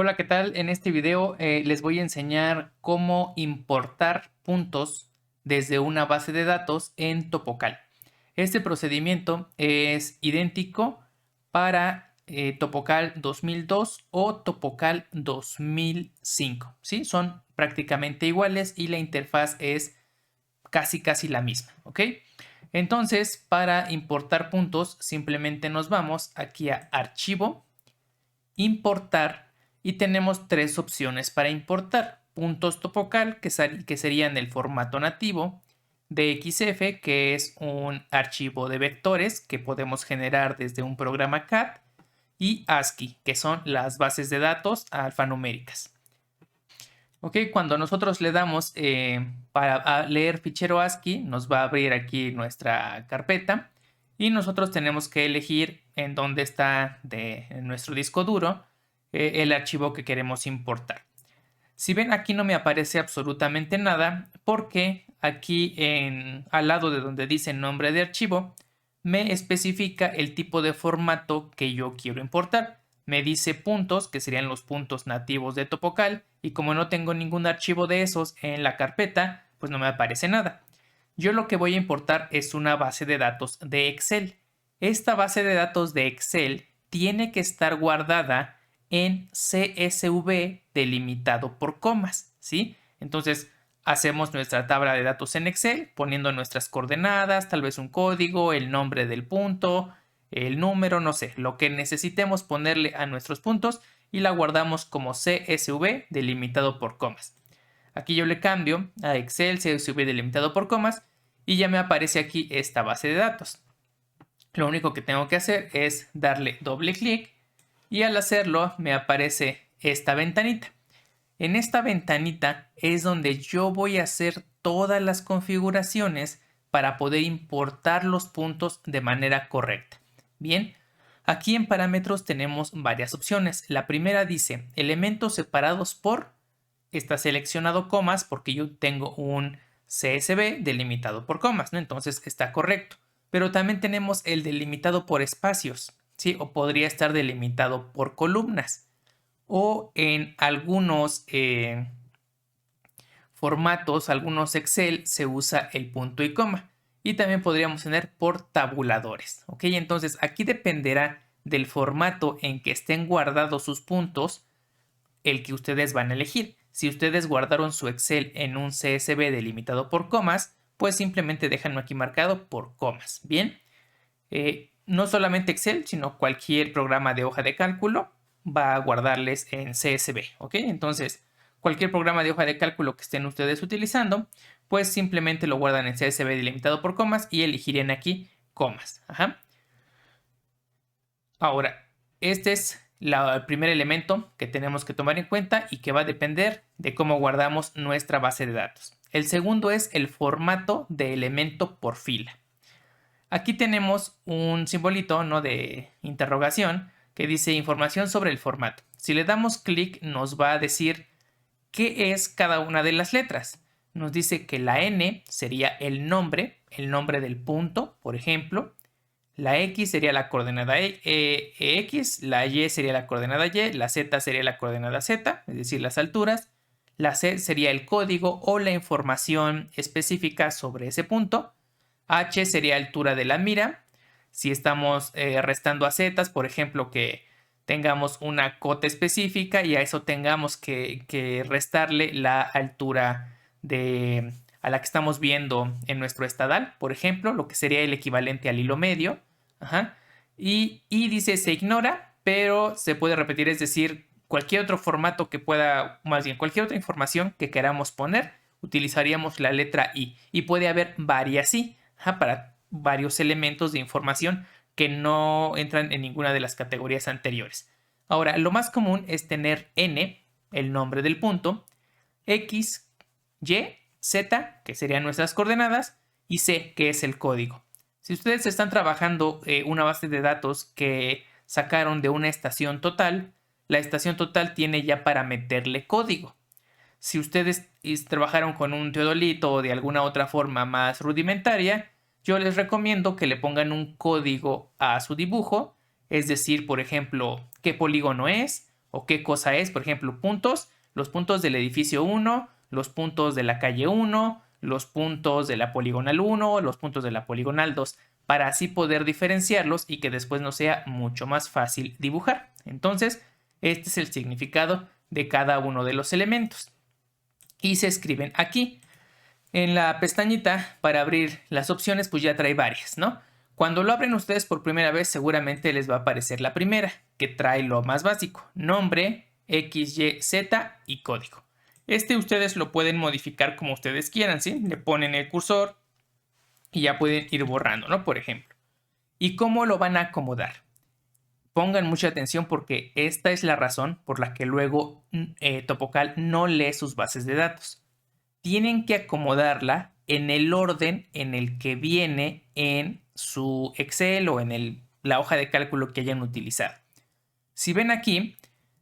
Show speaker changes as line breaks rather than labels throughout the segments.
Hola, ¿qué tal? En este video les voy a enseñar cómo importar puntos desde una base de datos en Topocal. Este procedimiento es idéntico para Topocal 2002 o Topocal 2005, ¿sí? Son prácticamente iguales y la interfaz es casi la misma, ¿ok? Entonces, para importar puntos, simplemente nos vamos aquí a Archivo, Importar, y tenemos tres opciones para importar. Puntos Topocal, que serían el formato nativo, DXF, que es un archivo de vectores que podemos generar desde un programa CAD, y ASCII, que son las bases de datos alfanuméricas. Ok, cuando nosotros le damos para leer fichero ASCII, nos va a abrir aquí nuestra carpeta y nosotros tenemos que elegir en dónde está en nuestro disco duro el archivo que queremos importar. Si ven, aquí no me aparece absolutamente nada porque aquí al lado de donde dice nombre de archivo me especifica el tipo de formato que yo quiero importar. Me dice puntos, que serían los puntos nativos de Topocal, y como no tengo ningún archivo de esos en la carpeta, pues no me aparece nada. Yo lo que voy a importar es una base de datos de Excel. Esta base de datos de Excel tiene que estar guardada en CSV delimitado por comas, ¿sí? Entonces, hacemos nuestra tabla de datos en Excel poniendo nuestras coordenadas, tal vez un código, el nombre del punto, el número, no sé, lo que necesitemos ponerle a nuestros puntos y la guardamos como CSV delimitado por comas. Aquí yo le cambio a Excel CSV delimitado por comas y ya me aparece aquí esta base de datos. Lo único que tengo que hacer es darle doble clic y al hacerlo me aparece esta ventanita. En esta ventanita es donde yo voy a hacer todas las configuraciones para poder importar los puntos de manera correcta. Bien, aquí en parámetros tenemos varias opciones. La primera dice elementos separados por, está seleccionado comas porque yo tengo un CSV delimitado por comas, ¿no? Entonces está correcto. Pero también tenemos el delimitado por espacios, ¿sí? O podría estar delimitado por columnas. O en algunos formatos, algunos Excel, se usa el punto y coma. Y también podríamos tener por tabuladores. ¿Ok? Entonces aquí dependerá del formato en que estén guardados sus puntos, el que ustedes van a elegir. Si ustedes guardaron su Excel en un CSV delimitado por comas, pues simplemente déjenlo aquí marcado por comas. Bien. No solamente Excel, sino cualquier programa de hoja de cálculo va a guardarles en CSV, ¿ok? Entonces, cualquier programa de hoja de cálculo que estén ustedes utilizando, pues simplemente lo guardan en CSV delimitado por comas y elegirían aquí comas. Ajá. Ahora, este es el primer elemento que tenemos que tomar en cuenta y que va a depender de cómo guardamos nuestra base de datos. El segundo es el formato de elemento por fila. Aquí tenemos un simbolito, ¿no?, de interrogación que dice información sobre el formato. Si le damos clic nos va a decir qué es cada una de las letras. Nos dice que la N sería el nombre del punto, por ejemplo. La X sería la coordenada X, la Y sería la coordenada Y, la Z sería la coordenada Z, es decir, las alturas. La C sería el código o la información específica sobre ese punto. H sería altura de la mira. Si estamos restando a zetas, por ejemplo, que tengamos una cota específica y a eso tengamos que restarle la altura a la que estamos viendo en nuestro estadal, por ejemplo, lo que sería el equivalente al hilo medio. Ajá. Y dice se ignora, pero se puede repetir, es decir, cualquier otro formato que pueda, más bien cualquier otra información que queramos poner, utilizaríamos la letra I. Y puede haber varias I, para varios elementos de información que no entran en ninguna de las categorías anteriores. Ahora, lo más común es tener N, el nombre del punto, X, Y, Z, que serían nuestras coordenadas, y C, que es el código. Si ustedes están trabajando una base de datos que sacaron de una estación total, la estación total tiene ya para meterle código. Si ustedes trabajaron con un teodolito o de alguna otra forma más rudimentaria, yo les recomiendo que le pongan un código a su dibujo, es decir, por ejemplo, qué polígono es o qué cosa es. Por ejemplo, puntos, los puntos del edificio 1, los puntos de la calle 1, los puntos de la poligonal 1, los puntos de la poligonal 2, para así poder diferenciarlos y que después nos sea mucho más fácil dibujar. Entonces, este es el significado de cada uno de los elementos. Y se escriben aquí. En la pestañita para abrir las opciones, pues ya trae varias, ¿no? Cuando lo abren ustedes por primera vez, seguramente les va a aparecer la primera, que trae lo más básico: nombre, X, Y, Z y código. Ustedes lo pueden modificar como ustedes quieran, ¿sí? Le ponen el cursor y ya pueden ir borrando, ¿no? Por ejemplo. ¿Y cómo lo van a acomodar? Pongan mucha atención porque esta es la razón por la que luego Topocal no lee sus bases de datos. Tienen que acomodarla en el orden en el que viene en su Excel o en la hoja de cálculo que hayan utilizado. Si ven aquí,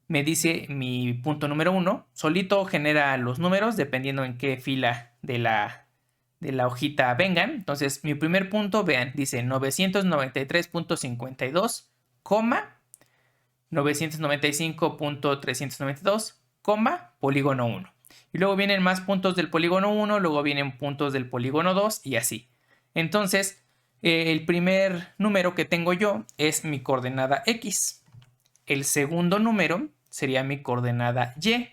me dice mi punto número 1, solito genera los números dependiendo en qué fila de la hojita vengan. Entonces, mi primer punto, vean, dice 993.52, 995.392, polígono 1. Y luego vienen más puntos del polígono 1, luego vienen puntos del polígono 2 y así. Entonces, el primer número que tengo yo es mi coordenada X. El segundo número sería mi coordenada Y.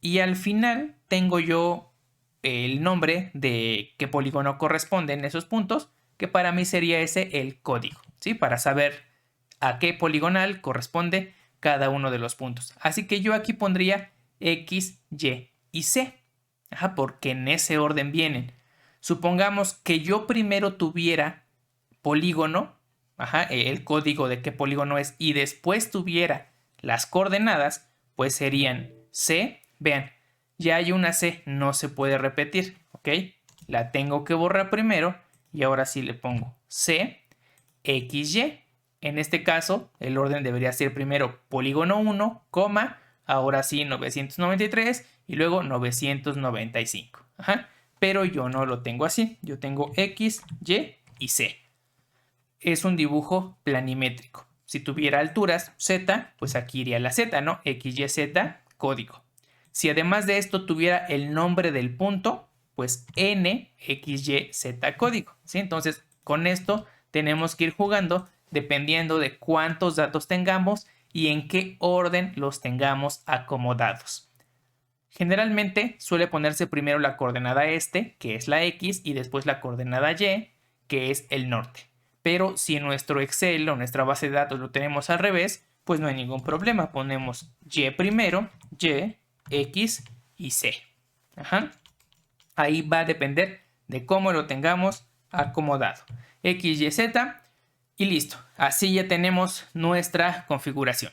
Y al final tengo yo el nombre de qué polígono corresponden esos puntos, que para mí sería ese el código, ¿sí? Para saber a qué poligonal corresponde cada uno de los puntos. Así que yo aquí pondría X, Y y C, porque en ese orden vienen. Supongamos que yo primero tuviera polígono, el código de qué polígono es, y después tuviera las coordenadas, pues serían C. Vean, ya hay una C, no se puede repetir, ¿ok? La tengo que borrar primero y ahora sí le pongo C, X, Y. En este caso, el orden debería ser primero polígono 1, ahora sí 993 y luego 995. Pero yo no lo tengo así, yo tengo X, Y y C. Es un dibujo planimétrico. Si tuviera alturas Z, pues aquí iría la Z, ¿no? X, Y, Z, código. Si además de esto tuviera el nombre del punto, pues N, X, Y, Z, código, ¿sí? Entonces, con esto tenemos que ir jugando dependiendo de cuántos datos tengamos y en qué orden los tengamos acomodados. Generalmente suele ponerse primero la coordenada que es la X, y después la coordenada Y, que es el norte. Pero si en nuestro Excel o nuestra base de datos lo tenemos al revés, pues no hay ningún problema. Ponemos Y primero, Y, X y C. Ahí va a depender de cómo lo tengamos acomodado. X, Y, Z y listo. Así ya tenemos nuestra configuración.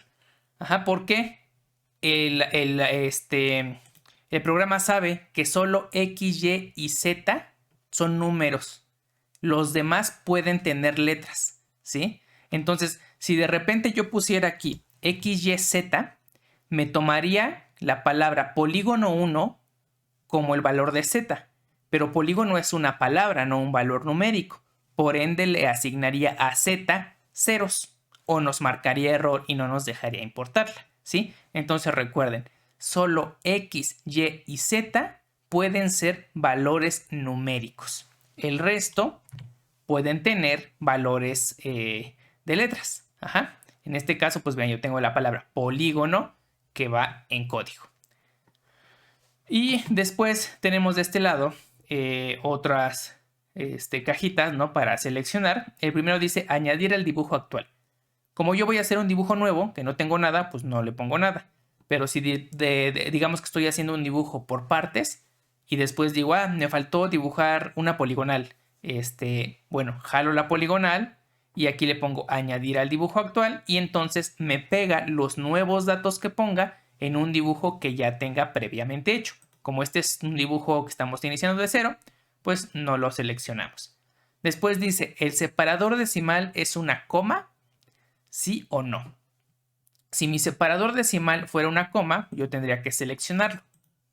Porque el programa sabe que solo X, Y y Z son números. Los demás pueden tener letras, ¿sí? Entonces, si de repente yo pusiera aquí X, Y, Z, me tomaría la palabra polígono 1 como el valor de Z. Pero polígono es una palabra, no un valor numérico. Por ende, le asignaría a Z ceros o nos marcaría error y no nos dejaría importarla, ¿sí? Entonces recuerden, solo X, Y y Z pueden ser valores numéricos. El resto pueden tener valores de letras. En este caso, pues vean, yo tengo la palabra polígono que va en código. Y después tenemos de este lado otras cajitas, ¿no? Para seleccionar. El primero dice añadir el dibujo actual. Como yo voy a hacer un dibujo nuevo, que no tengo nada, pues no le pongo nada. Pero si digamos que estoy haciendo un dibujo por partes y después digo, me faltó dibujar una poligonal. Bueno, jalo la poligonal y aquí le pongo añadir al dibujo actual y entonces me pega los nuevos datos que ponga en un dibujo que ya tenga previamente hecho. Como este es un dibujo que estamos iniciando de cero, pues no lo seleccionamos. Después dice, ¿el separador decimal es una coma? ¿Sí o no? Si mi separador decimal fuera una coma, yo tendría que seleccionarlo,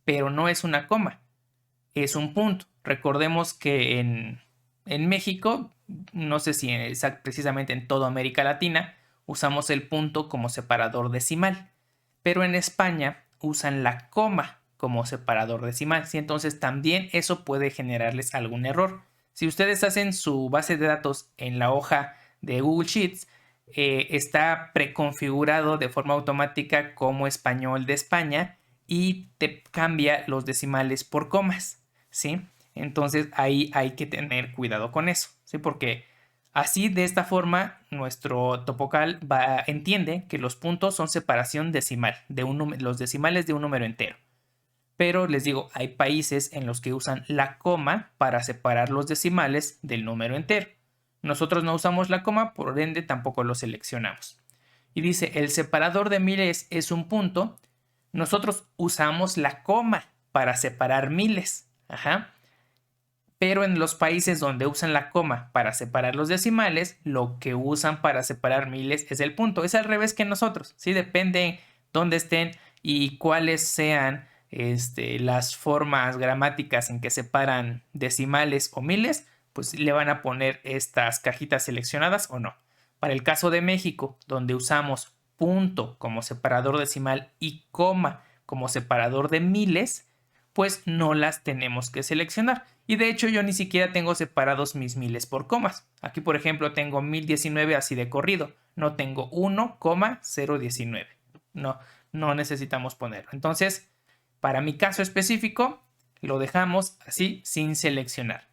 pero no es una coma, es un punto. Recordemos que en México, no sé si precisamente en toda América Latina, usamos el punto como separador decimal, pero en España usan la coma como separador decimal, ¿sí? Entonces también eso puede generarles algún error. Si ustedes hacen su base de datos en la hoja de Google Sheets, está preconfigurado de forma automática como español de España y te cambia los decimales por comas, ¿sí? Entonces ahí hay que tener cuidado con eso, ¿sí? Porque así, de esta forma, nuestro topocal entiende que los puntos son separación decimal, los decimales de un número entero. Pero les digo, hay países en los que usan la coma para separar los decimales del número entero. Nosotros no usamos la coma, por ende tampoco lo seleccionamos. Y dice, el separador de miles es un punto. Nosotros usamos la coma para separar miles. Ajá. Pero en los países donde usan la coma para separar los decimales, lo que usan para separar miles es el punto. Es al revés que nosotros, ¿sí? Depende dónde estén y cuáles sean las formas gramáticas en que separan decimales o miles, pues le van a poner estas cajitas seleccionadas o no. Para el caso de México, donde usamos punto como separador decimal y coma como separador de miles, pues no las tenemos que seleccionar. Y de hecho yo ni siquiera tengo separados mis miles por comas. Aquí por ejemplo tengo 1019 así de corrido. No tengo 1,019. No necesitamos ponerlo. Entonces, para mi caso específico, lo dejamos así sin seleccionar.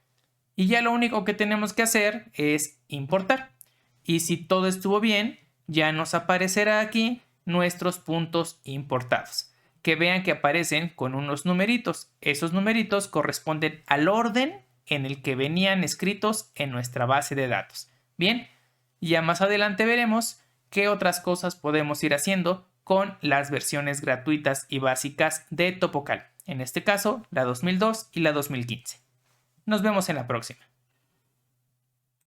Y ya lo único que tenemos que hacer es importar. Y si todo estuvo bien, ya nos aparecerá aquí nuestros puntos importados. Que vean que aparecen con unos numeritos. Esos numeritos corresponden al orden en el que venían escritos en nuestra base de datos. Bien, ya más adelante veremos qué otras cosas podemos ir haciendo con las versiones gratuitas y básicas de Topocal. En este caso, la 2002 y la 2015. Nos vemos en la próxima.